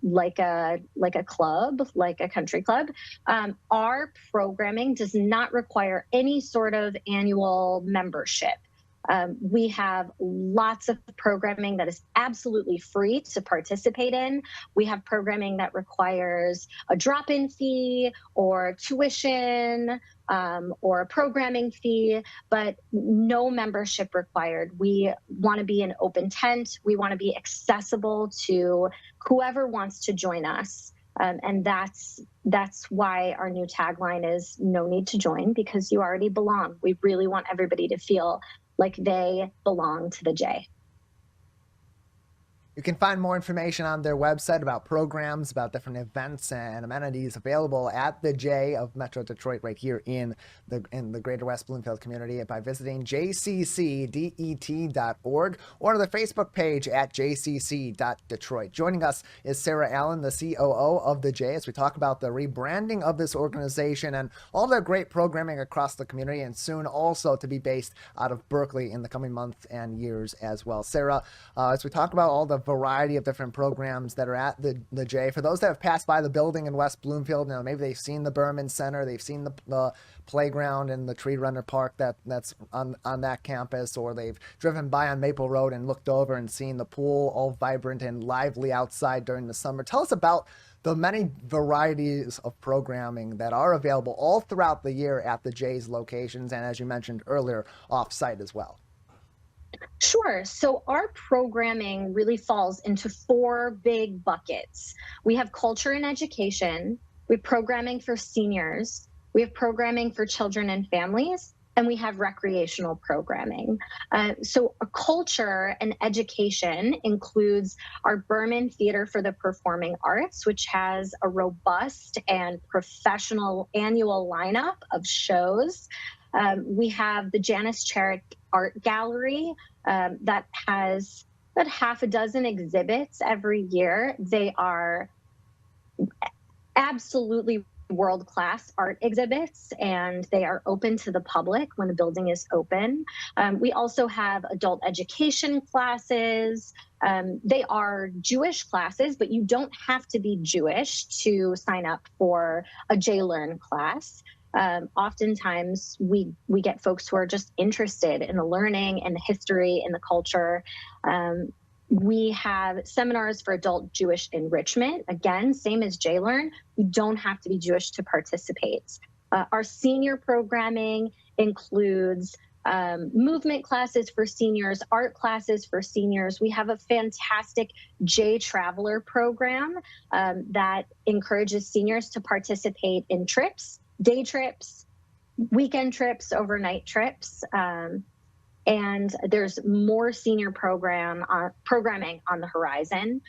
like a club, like a country club. Our programming does not require any sort of annual membership. We have lots of programming that is absolutely free to participate in. We have programming that requires a drop-in fee or tuition or a programming fee, but no membership required. We want to be an open tent. We want to be accessible to whoever wants to join us. And that's why our new tagline is no need to join because you already belong. We really want everybody to feel like they belong to the J. You can find more information on their website about programs, about different events and amenities available at the J of Metro Detroit right here in the greater West Bloomfield community by visiting jccdet.org or the Facebook page at jcc.detroit. Joining us is Sarah Allen, the COO of the J, as we talk about the rebranding of this organization and all their great programming across the community, and soon also to be based out of Berkeley in the coming months and years as well. Sarah, as we talk about all the variety of different programs that are at the J, for those that have passed by the building in West Bloomfield, maybe they've seen the Berman Center, they've seen the playground and the Tree Runner Park that's on that campus, or they've driven by on Maple Road and looked over and seen the pool all vibrant and lively outside during the summer. Tell us about the many varieties of programming that are available all throughout the year at the J's locations, and as you mentioned earlier, off-site as well. Sure. So our programming really falls into four big buckets. We have culture and education, we have programming for seniors, we have programming for children and families, and we have recreational programming. So culture and education includes our Berman Theater for the Performing Arts, which has a robust and professional annual lineup of shows. We have the Janice Cherrick Art Gallery that has about half a dozen exhibits every year. They are absolutely world-class art exhibits, and they are open to the public when the building is open. We also have adult education classes. They are Jewish classes, but you don't have to be Jewish to sign up for a J-Learn class. Oftentimes we get folks who are just interested in the learning and the history and the culture. We have seminars for adult Jewish enrichment. Again, same as J-Learn, you don't have to be Jewish to participate. Our senior programming includes movement classes for seniors, art classes for seniors. We have a fantastic J Traveler program that encourages seniors to participate in trips, day trips, weekend trips, overnight trips. And there's more senior programming on the horizon.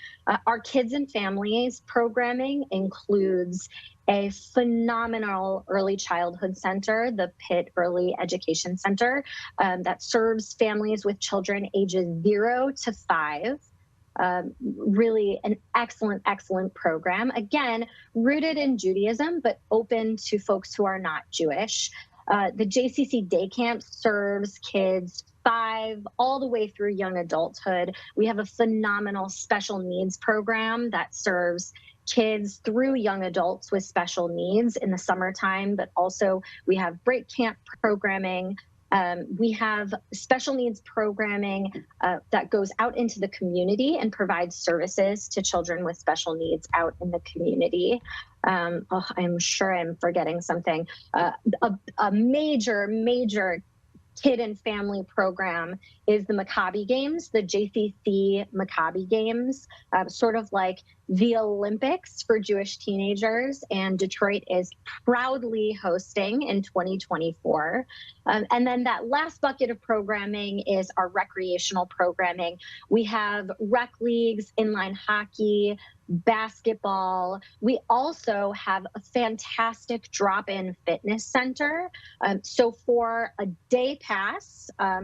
Our kids and families programming includes a phenomenal early childhood center, the Pitt Early Education Center, that serves families with children ages 0 to 5. Really an excellent, excellent program. Again, rooted in Judaism, but open to folks who are not Jewish. The JCC Day Camp serves kids 5 all the way through young adulthood. We have a phenomenal special needs program that serves kids through young adults with special needs in the summertime, but also we have break camp programming. We have special needs programming that goes out into the community and provides services to children with special needs out in the community. I'm sure I'm forgetting something. A major kid and family program is the Maccabi Games, the JCC Maccabi Games, sort of like the Olympics for Jewish teenagers, and Detroit is proudly hosting in 2024. And then that last bucket of programming is our recreational programming. We have rec leagues, inline hockey, basketball. We also have a fantastic drop-in fitness center. So for a day pass, a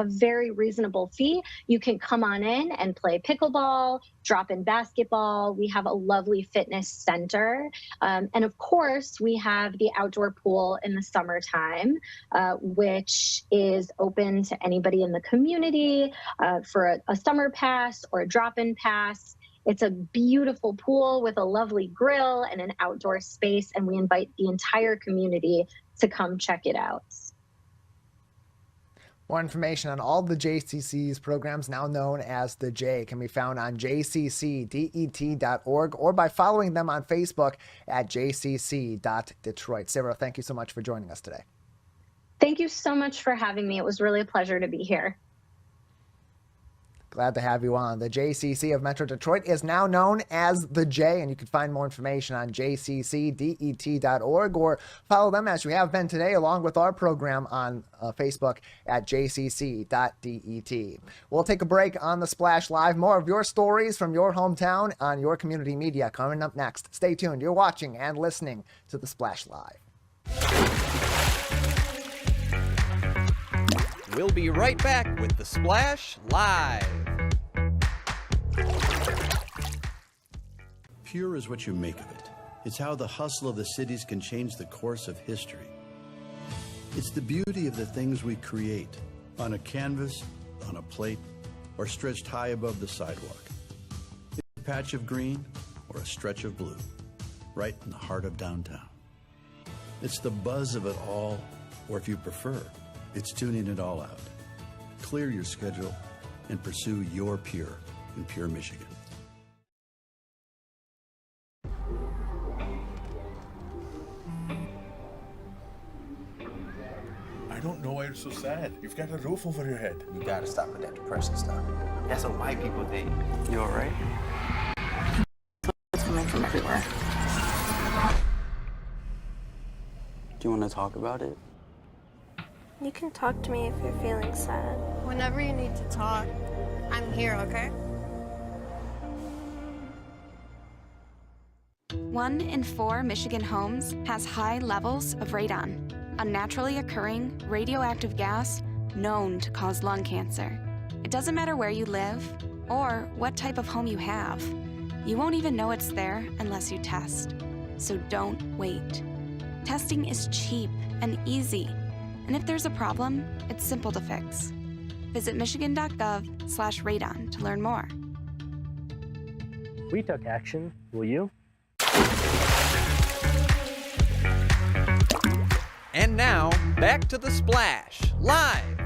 very reasonable fee, you can come on in and play pickleball, drop-in basketball. We have a lovely fitness center. And of course, we have the outdoor pool in the summertime, which is open to anybody in the community for a summer pass or a drop-in pass. It's a beautiful pool with a lovely grill and an outdoor space, and we invite the entire community to come check it out. More information on all the JCC's programs, now known as the J, can be found on jccdet.org or by following them on Facebook at jcc.detroit. Sarah, thank you so much for joining us today. Thank you so much for having me. It was really a pleasure to be here. Glad to have you on. The JCC of Metro Detroit is now known as the J, and you can find more information on jccdet.org or follow them as we have been today, along with our program on Facebook at jcc.det. We'll take a break on The Splash Live. More of your stories from your hometown on your community media coming up next. Stay tuned. You're watching and listening to The Splash Live. We'll be right back with The Splash Live. Pure is what you make of it. It's how the hustle of the cities can change the course of history. It's the beauty of the things we create on a canvas, on a plate, or stretched high above the sidewalk. It's a patch of green or a stretch of blue, right in the heart of downtown. It's the buzz of it all, or if you prefer, it's tuning it all out. Clear your schedule and pursue your Pure in Pure, Michigan. I don't know why you're so sad. You've got a roof over your head. You gotta stop with that depression stuff. That's what white people think. You alright? It's coming from everywhere. Do you want to talk about it? You can talk to me if you're feeling sad. Whenever you need to talk, I'm here, okay? 1 in 4 Michigan homes has high levels of radon, a naturally occurring radioactive gas known to cause lung cancer. It doesn't matter where you live or what type of home you have. You won't even know it's there unless you test. So don't wait. Testing is cheap and easy. And if there's a problem, it's simple to fix. Visit michigan.gov/radon to learn more. We took action. Will you? And now, back to The Splash Live.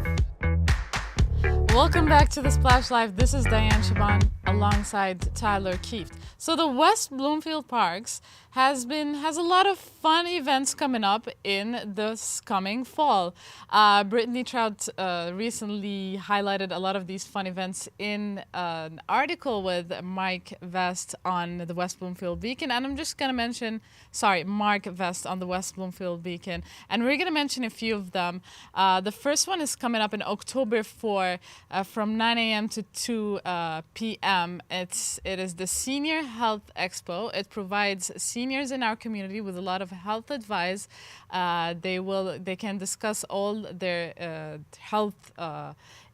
Welcome back to The Splash Live. This is Dayan Chaaban alongside Tyler Kieft. So the West Bloomfield Parks has a lot of fun events coming up in this coming fall. Brittany Trout recently highlighted a lot of these fun events in an article with Mike Vest on the West Bloomfield Beacon, and I'm just going to mention, Mark Vest on the West Bloomfield Beacon, and we're going to mention a few of them. The first one is coming up in October 4 from 9 a.m. to 2 p.m. It is the Senior Health Expo. It provides seniors in our community with a lot of health advice. They can discuss all their health.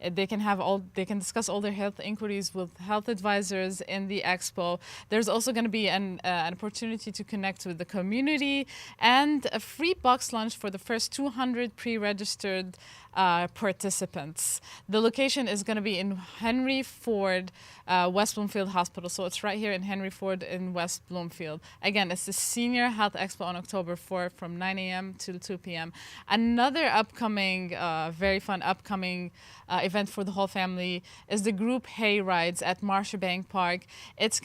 They can discuss all their health inquiries with health advisors in the expo. There's also going to be an opportunity to connect with the community and a free box lunch for the first 200 pre-registered participants. The location is going to be in Henry Ford, West Bloomfield Hospital. So it's right here in Henry Ford in West Bloomfield. Again, it's the Senior Health Expo on October 4 from 9 a.m. to 2 p.m. Another upcoming, very fun upcoming event for the whole family is the group hay rides at Marshbank Park. It's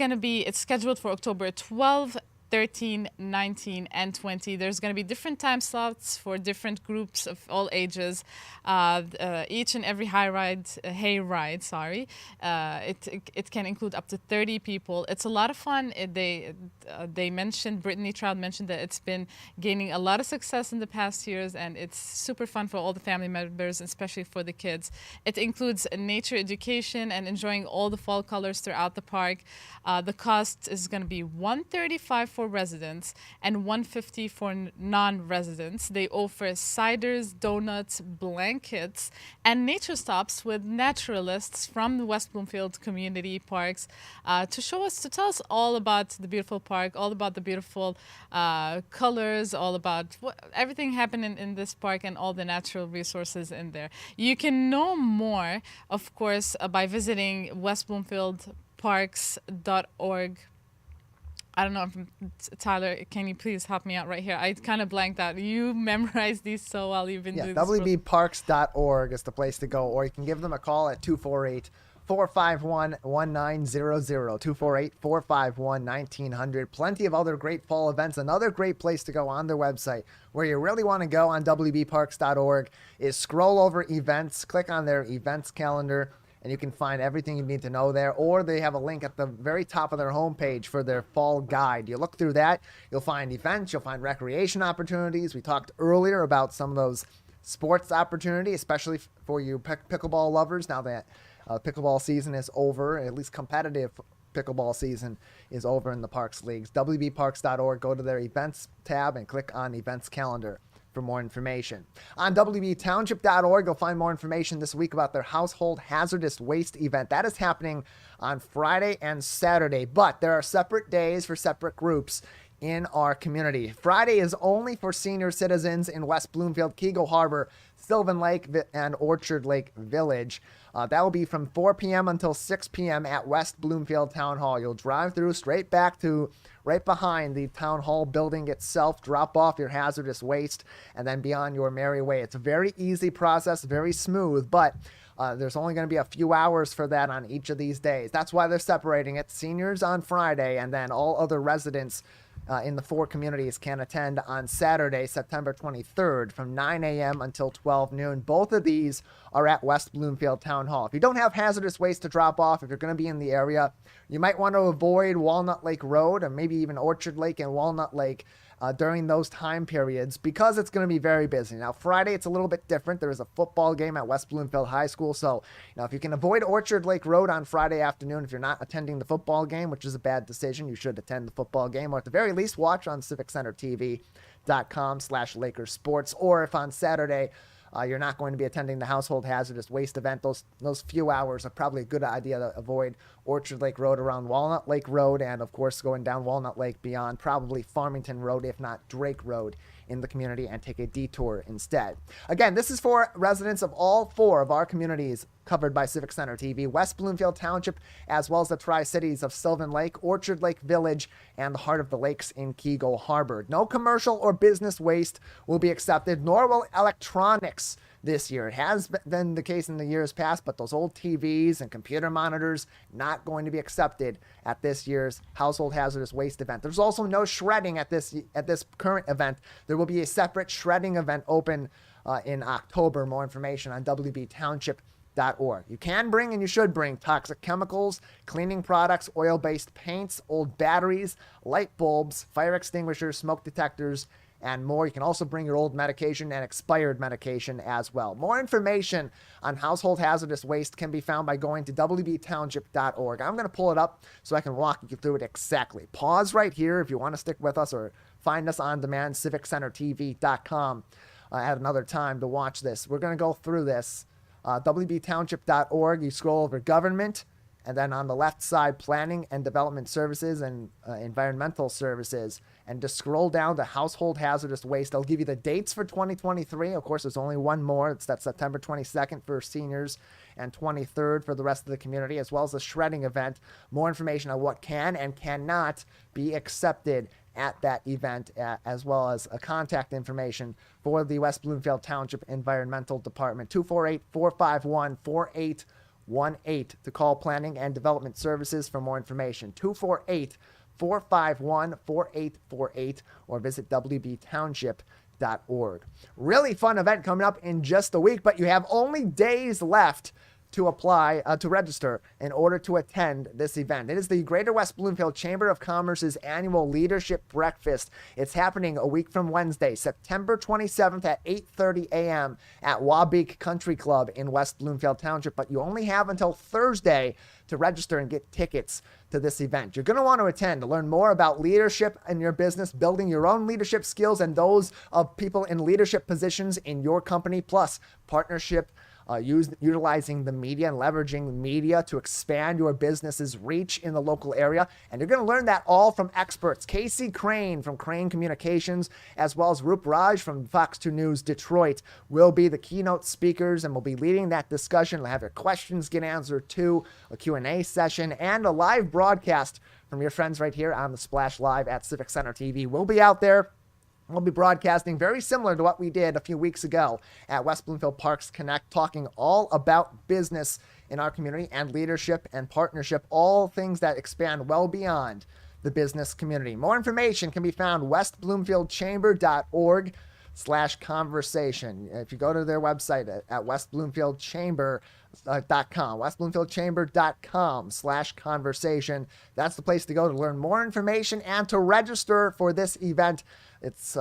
scheduled for October 12, 13, 19, and 20. There's going to be different time slots for different groups of all ages. Each and every hay ride, it can include up to 30 people. It's a lot of fun. Brittany Trout mentioned that it's been gaining a lot of success in the past years, and it's super fun for all the family members, especially for the kids. It includes nature education and enjoying all the fall colors throughout the park. The cost is going to be $135 for residents and $150 for non-residents. They offer ciders, donuts, blankets, and nature stops with naturalists from the West Bloomfield Community Parks to tell us all about the beautiful park, all about the beautiful colors, all about everything happening in this park and all the natural resources in there. You can know more, of course, by visiting westbloomfieldparks.org. I don't know if Tyler, can you please help me out right here? I kind of blanked out. You memorized these so well. You've been doing this. WBparks.org is the place to go, or you can give them a call at 248-451-1900, 248-451-1900. Plenty of other great fall events. Another great place to go on their website, where you really want to go on WBparks.org, is scroll over events, click on their events calendar, and you can find everything you need to know there. Or they have a link at the very top of their homepage for their fall guide. You look through that, you'll find events, you'll find recreation opportunities. We talked earlier about some of those sports opportunities, especially for you pickleball lovers. Now that pickleball season is over, at least competitive pickleball season is over in the Parks Leagues. WBparks.org, go to their events tab and click on events calendar for more information. On WBTownship.org, you'll find more information this week about their household hazardous waste event. That is happening on Friday and Saturday, but there are separate days for separate groups in our community. Friday is only for senior citizens in West Bloomfield, Keego Harbor, Sylvan Lake, and Orchard Lake Village. That will be from 4 p.m. until 6 p.m. at West Bloomfield Town Hall. You'll drive through straight back to right behind the Town Hall building itself, drop off your hazardous waste, and then be on your merry way. It's a very easy process, very smooth, but there's only going to be a few hours for that on each of these days. That's why they're separating it. Seniors on Friday, and then all other residents in the four communities can attend on Saturday, September 23rd from 9 a.m. until 12 noon. Both of these are at West Bloomfield Town Hall. If you don't have hazardous waste to drop off, if you're going to be in the area, you might want to avoid Walnut Lake Road or maybe even Orchard Lake and Walnut Lake during those time periods, because it's going to be very busy. Now, Friday, it's a little bit different. There is a football game at West Bloomfield High School. So, if you can avoid Orchard Lake Road on Friday afternoon, if you're not attending the football game, which is a bad decision, you should attend the football game, or at the very least, watch on Civic Center TV.com/Lakers Sports. Or if on Saturday, you're not going to be attending the household hazardous waste event, those few hours are probably a good idea to avoid Orchard Lake Road around Walnut Lake Road, and of course going down Walnut Lake beyond probably Farmington Road, if not Drake Road, in the community, and take a detour instead. Again, this is for residents of all four of our communities covered by Civic Center TV, West Bloomfield Township, as well as the Tri-Cities of Sylvan Lake, Orchard Lake Village, and the Heart of the Lakes in Keego Harbor. No commercial or business waste will be accepted, nor will electronics this year. It has been the case in the years past, but those old TVs and computer monitors not going to be accepted at this year's Household Hazardous Waste event. There's also no shredding at this current event. There will be a separate shredding event open in October. More information on wbtownship.org. You can bring and you should bring toxic chemicals, cleaning products, oil-based paints, old batteries, light bulbs, fire extinguishers, smoke detectors, and more. You can also bring your old medication and expired medication as well. More information on household hazardous waste can be found by going to wbtownship.org. I'm going to pull it up so I can walk you through it exactly. Pause right here if you want to stick with us, or find us on demand, CivicCenterTV.com at another time to watch this. We're going to go through this. wbtownship.org, you scroll over government, and then on the left side, planning and development services and environmental services. And just scroll down to household hazardous waste. I'll give you the dates for 2023. Of course, there's only one more. It's that September 22nd for seniors and 23rd for the rest of the community, as well as the shredding event. More information on what can and cannot be accepted at that event, as well as contact information for the West Bloomfield Township Environmental Department. 248-451-4818 to call Planning and Development Services for more information. 248-451-4848, or visit wbtownship.org. Really fun event coming up in just a week, but you have only days left to apply, to register in order to attend this event. It is the Greater West Bloomfield Chamber of Commerce's annual Leadership Breakfast. It's happening a week from Wednesday, September 27th at 8:30 a.m. at Wabeek Country Club in West Bloomfield Township, but you only have until Thursday to register and get tickets to this event. You're going to want to attend to learn more about leadership in your business, building your own leadership skills and those of people in leadership positions in your company, plus partnership, utilizing the media and leveraging the media to expand your business's reach in the local area. And you're going to learn that all from experts. Casey Crane from Crane Communications, as well as Roop Raj from Fox 2 News Detroit, will be the keynote speakers and will be leading that discussion. We'll have your questions get answered too, a Q&A session, and a live broadcast from your friends right here on the Splash Live at Civic Center TV. We'll be out there. We'll be broadcasting very similar to what we did a few weeks ago at West Bloomfield Parks Connect, talking all about business in our community and leadership and partnership, all things that expand well beyond the business community. More information can be found westbloomfieldchamber.org/conversation. If you go to their website at westbloomfieldchamber.com, westbloomfieldchamber.com/conversation. That's the place to go to learn more information and to register for this event. It's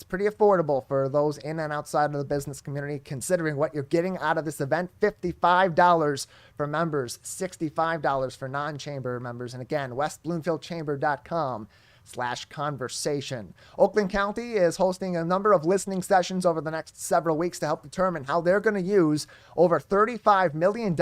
pretty affordable for those in and outside of the business community, considering what you're getting out of this event. $55 for members, $65 for non-chamber members. And again, westbloomfieldchamber.com/conversation. Oakland County is hosting a number of listening sessions over the next several weeks to help determine how they're going to use over $35 million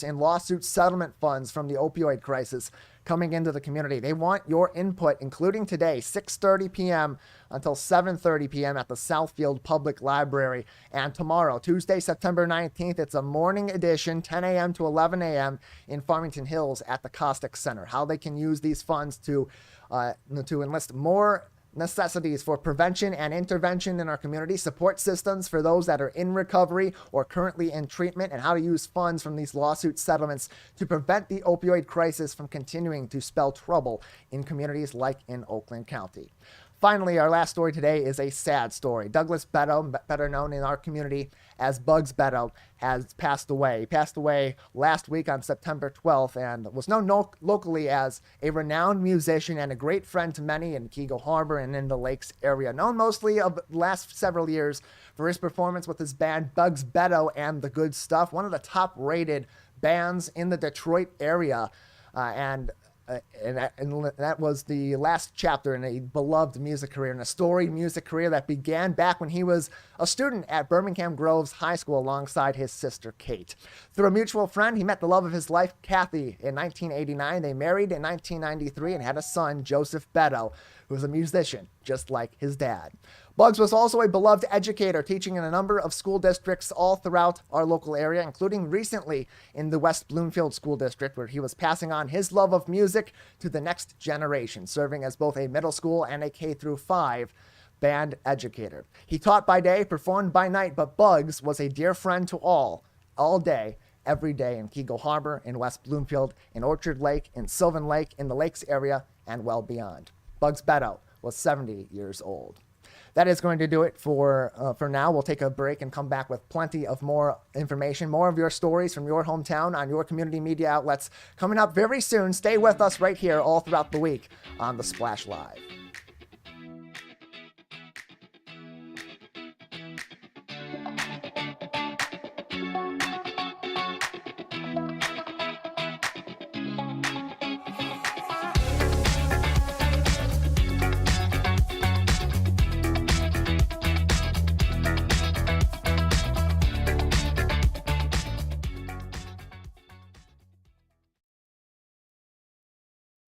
in lawsuit settlement funds from the opioid crisis coming into the community. They want your input, including today, 6:30 p.m. until 7:30 p.m. at the Southfield Public Library. And tomorrow, Tuesday, September 19th, it's a morning edition, 10 a.m. to 11 a.m. in Farmington Hills at the Caustic Center. How they can use these funds to enlist more necessities for prevention and intervention in our community, support systems for those that are in recovery or currently in treatment, and how to use funds from these lawsuit settlements to prevent the opioid crisis from continuing to spell trouble in communities like in Oakland County. Finally, our last story today is a sad story. Douglas Beto, better known in our community as Bugs Beto, has passed away. He passed away last week on September 12th and was known locally as a renowned musician and a great friend to many in Keego Harbor and in the Lakes area. Known mostly of the last several years for his performance with his band Bugs Beto and the Good Stuff, one of the top-rated bands in the Detroit area, and that was the last chapter in a beloved music career, and a storied music career that began back when he was a student at Birmingham Groves High School alongside his sister Kate. Through a mutual friend, he met the love of his life, Kathy, in 1989. They married in 1993 and had a son, Joseph Beto, who was a musician, just like his dad. Bugs was also a beloved educator, teaching in a number of school districts all throughout our local area, including recently in the West Bloomfield School District, where he was passing on his love of music to the next generation, serving as both a middle school and a K-5 band educator. He taught by day, performed by night, but Bugs was a dear friend to all day, every day in Kegel Harbor, in West Bloomfield, in Orchard Lake, in Sylvan Lake, in the Lakes area, and well beyond. Bugs Beto was 70 years old. That is going to do it for now. We'll take a break and come back with plenty of more information, more of your stories from your hometown on your community media outlets coming up very soon. Stay with us right here all throughout the week on The Splash Live.